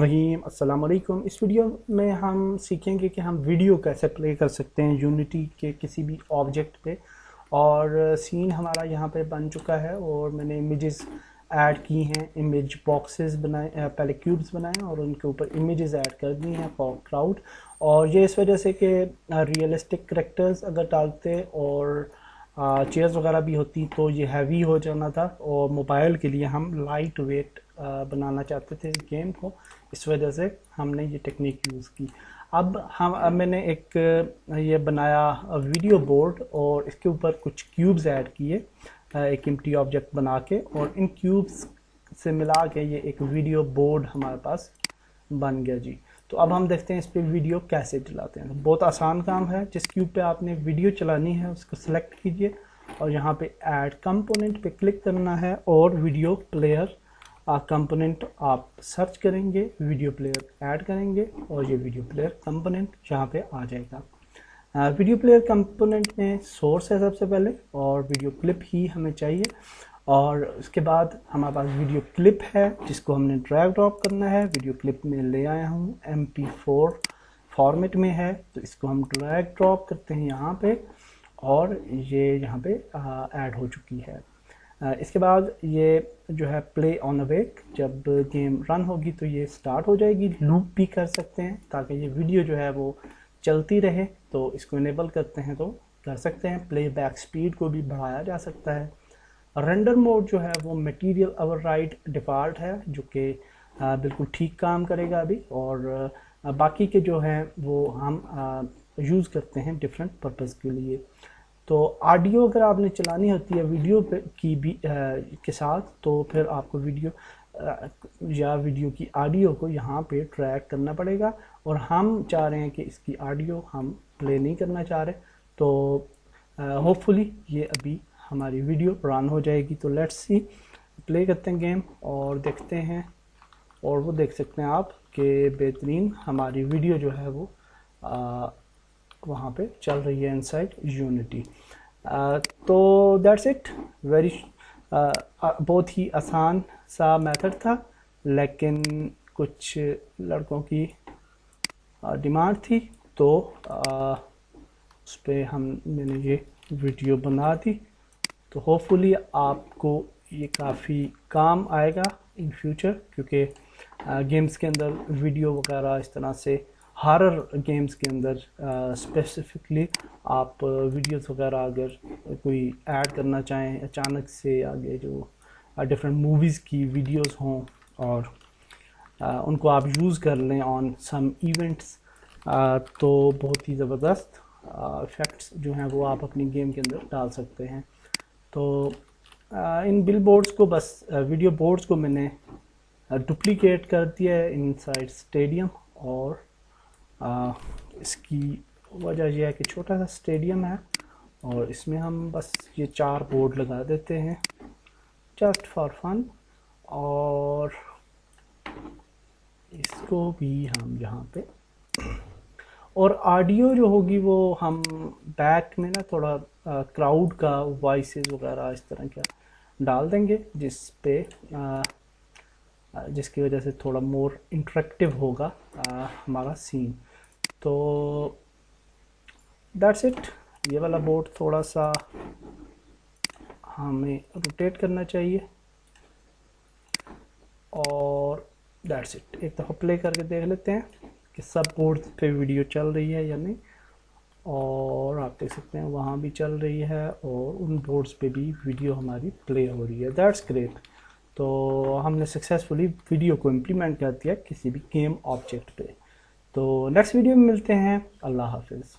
रहीम अस्सलाम वालेकुम। इस वीडियो में हम सीखेंगे कि हम वीडियो कैसे प्ले कर सकते हैं यूनिटी के किसी भी ऑब्जेक्ट पे। और सीन हमारा यहाँ पे बन चुका है और मैंने इमेजेस ऐड की हैं, इमेज बॉक्सेस बनाए, पहले क्यूब्स बनाए और उनके ऊपर इमेजेस ऐड कर दी हैं फॉर क्राउड। और ये इस वजह से कि रियलिस्टिक करेक्टर्स अगर डालते और चेयर्स वगैरह भी होती तो ये हैवी हो जाना था, और मोबाइल के लिए हम लाइट वेट बनाना चाहते थे इस गेम को, इस वजह से हमने ये टेक्निक यूज़ की। अब मैंने एक ये बनाया वीडियो बोर्ड और इसके ऊपर कुछ क्यूब्स ऐड किए, एक एम्प्टी ऑब्जेक्ट बना के, और इन क्यूब्स से मिला के ये एक वीडियो बोर्ड हमारे पास बन गया जी। तो अब हम देखते हैं इस पर वीडियो कैसे चलाते हैं। बहुत आसान काम है। जिस क्यूब पे आपने वीडियो चलानी है उसको सिलेक्ट कीजिए और यहाँ पे ऐड कंपोनेंट पे क्लिक करना है और वीडियो प्लेयर कंपोनेंट आप सर्च करेंगे, वीडियो प्लेयर ऐड करेंगे और ये वीडियो प्लेयर कंपोनेंट यहाँ पे आ जाएगा। वीडियो प्लेयर कंपोनेंट में सोर्स है सबसे पहले, और वीडियो क्लिप ही हमें चाहिए। और उसके बाद हमारे पास वीडियो क्लिप है जिसको हमने ड्रैग ड्रॉप करना है। वीडियो क्लिप में ले आया हूँ, MP4 फॉर्मेट में है, तो इसको हम ड्रैग ड्रॉप करते हैं यहाँ पे और ये यहाँ पे ऐड हो चुकी है। इसके बाद ये जो है प्ले ऑन अवेक, जब गेम रन होगी तो ये स्टार्ट हो जाएगी। लूप भी कर सकते हैं ताकि ये वीडियो जो है वो चलती रहे, तो इसको इनेबल करते हैं तो कर सकते हैं। प्ले बैक स्पीड को भी बढ़ाया जा सकता है। रेंडर मोड जो है वो मटेरियल ओवरराइड डिफ़ॉल्ट है, जो कि बिल्कुल ठीक काम करेगा अभी, और बाकी के जो हैं वो हम यूज़ करते हैं डिफरेंट पर्पज़ के लिए। तो ऑडियो अगर आपने चलानी होती है वीडियो पे की भी के साथ, तो फिर आपको वीडियो या वीडियो की ऑडियो को यहाँ पे ट्रैक करना पड़ेगा, और हम चाह रहे हैं कि इसकी ऑडियो हम प्ले नहीं करना चाह रहे, तो होपफुली ये अभी हमारी वीडियो रन हो जाएगी। तो लेट्स सी, प्ले करते हैं गेम और देखते हैं, और वो देख सकते हैं आप कि बेहतरीन हमारी वीडियो जो है वो वहाँ पे चल रही है इनसाइड यूनिटी। तो दैट्स इट, वेरी बहुत ही आसान सा मेथड था, लेकिन कुछ लड़कों की डिमांड थी, तो उस पर मैंने ये वीडियो बना दी। तो होपफुली आपको ये काफ़ी काम आएगा इन फ्यूचर, क्योंकि गेम्स के अंदर वीडियो वगैरह इस तरह से हॉरर गेम्स के अंदर स्पेसिफिकली आप वीडियोस वगैरह अगर कोई ऐड करना चाहें अचानक से, आगे जो डिफरेंट मूवीज़ की वीडियोस हों और उनको आप यूज़ कर लें ऑन सम इवेंट्स, तो बहुत ही ज़बरदस्त इफ़ेक्ट्स जो हैं वो आप अपनी गेम के अंदर डाल सकते हैं। तो इन बिल बोर्ड्स को, बस वीडियो बोर्ड्स को मैंने डुप्लीकेट कर दिया है इनसाइड स्टेडियम, और इसकी वजह यह है कि छोटा सा स्टेडियम है और इसमें हम बस ये 4 बोर्ड लगा देते हैं जस्ट फॉर फन, और इसको भी हम यहाँ पे, और ऑडियो जो होगी वो हम बैक में ना थोड़ा क्राउड का वॉइसेस वगैरह इस तरह का डाल देंगे, जिसकी वजह से थोड़ा मोर इंटरेक्टिव होगा हमारा सीन। तो दैट्स इट। ये वाला बोर्ड थोड़ा सा हमें रोटेट करना चाहिए, और दैट्स इट। एक दफ़ा प्ले करके देख लेते हैं कि सब बोर्ड पे वीडियो चल रही है या नहीं, और आप देख सकते हैं वहाँ भी चल रही है और उन बोर्ड्स पे भी वीडियो हमारी प्ले हो रही है। That's great. तो हमने सक्सेसफुली वीडियो को इम्प्लीमेंट कर दिया किसी भी गेम ऑब्जेक्ट पे। तो नेक्स्ट वीडियो में मिलते हैं। अल्लाह हाफिज़।